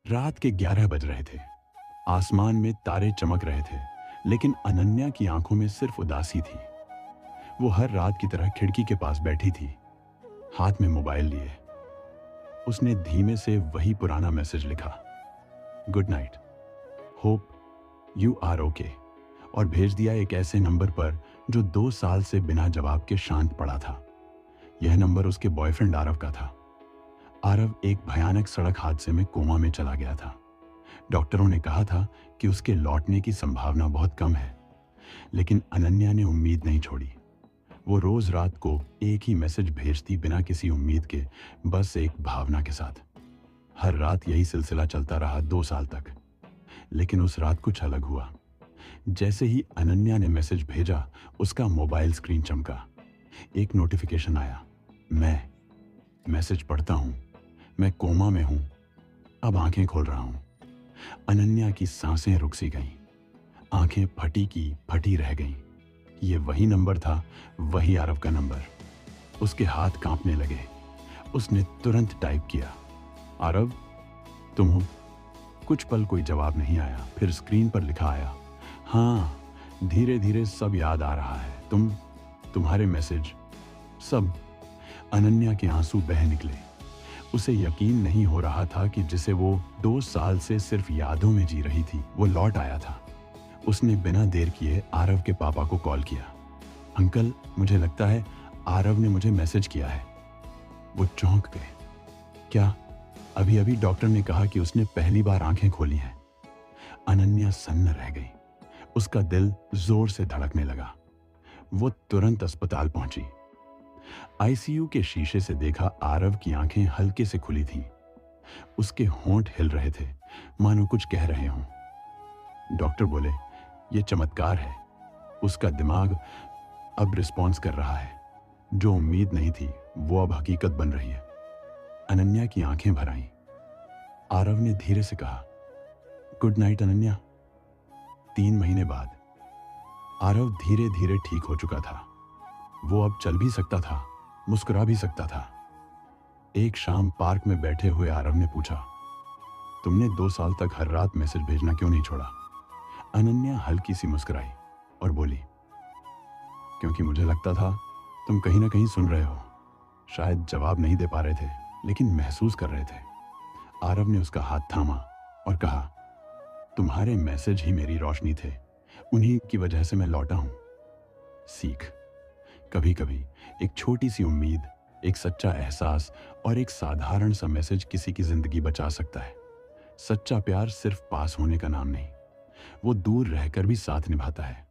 रात के 11 बज रहे थे। आसमान में तारे चमक रहे थे, लेकिन अनन्या की आंखों में सिर्फ उदासी थी। वो हर रात की तरह खिड़की के पास बैठी थी, हाथ में मोबाइल लिए। उसने धीमे से वही पुराना मैसेज लिखा, good night, hope you are okay, और भेज दिया एक ऐसे नंबर पर जो 2 साल से बिना जवाब के शांत पड़ा था। यह नंबर उसके बॉयफ्रेंड आरव का था। आरव एक भयानक सड़क हादसे में कोमा में चला गया था। डॉक्टरों ने कहा था कि उसके लौटने की संभावना बहुत कम है, लेकिन अनन्या ने उम्मीद नहीं छोड़ी। वो रोज रात को एक ही मैसेज भेजती, बिना किसी उम्मीद के, बस एक भावना के साथ। हर रात यही सिलसिला चलता रहा 2 साल तक। लेकिन उस रात कुछ अलग हुआ। जैसे ही अनन्या ने मैसेज भेजा, उसका मोबाइल स्क्रीन चमका। एक नोटिफिकेशन आया, मैं मैसेज पढ़ता हूं, मैं कोमा में हूं, अब आंखें खोल रहा हूं। अनन्या की सांसें रुक सी गईं, आंखें फटी की फटी रह गईं। ये वही नंबर था, वही आरव का नंबर। उसके हाथ कांपने लगे। उसने तुरंत टाइप किया, आरव, तुम हो? कुछ पल कोई जवाब नहीं आया। फिर स्क्रीन पर लिखा आया, हाँ, धीरे धीरे सब याद आ रहा है, तुम्हारे मैसेज, सब। अनन्या के आंसू बह निकले। उसे यकीन नहीं हो रहा था कि जिसे वो 2 साल से सिर्फ यादों में जी रही थी, वो लौट आया था। उसने बिना देर किए आरव के पापा को कॉल किया। अंकल, मुझे लगता है आरव ने मुझे मैसेज किया है। वो चौंक गए। क्या? अभी अभी डॉक्टर ने कहा कि उसने पहली बार आंखें खोली हैं। अनन्या सन्न रह गई। उसका दिल जोर से धड़कने लगा। वो तुरंत अस्पताल पहुंची। आईसीयू के शीशे से देखा, आरव की आंखें हल्के से खुली थीं। उसके होंठ हिल रहे थे, मानो कुछ कह रहे हों। डॉक्टर बोले, ये चमत्कार है, उसका दिमाग अब रिस्पॉन्स कर रहा है। जो उम्मीद नहीं थी, वो अब हकीकत बन रही है। अनन्या की आंखें भर आईं। आरव ने धीरे से कहा, गुड नाइट अनन्या। 3 महीने बाद आरव धीरे धीरे ठीक हो चुका था। वो अब चल भी सकता था, मुस्कुरा भी सकता था। एक शाम पार्क में बैठे हुए आरव ने पूछा, तुमने 2 साल तक हर रात मैसेज भेजना क्यों नहीं छोड़ा? अनन्या हल्की सी मुस्कुराई और बोली, क्योंकि मुझे लगता था तुम कहीं ना कहीं सुन रहे हो। शायद जवाब नहीं दे पा रहे थे, लेकिन महसूस कर रहे थे। आरव ने उसका हाथ थामा और कहा, तुम्हारे मैसेज ही मेरी रोशनी थे, उन्हीं की वजह से मैं लौटा हूं। सीख, कभी कभी एक छोटी सी उम्मीद, एक सच्चा एहसास और एक साधारण सा मैसेज किसी की जिंदगी बचा सकता है। सच्चा प्यार सिर्फ पास होने का नाम नहीं, वो दूर रहकर भी साथ निभाता है।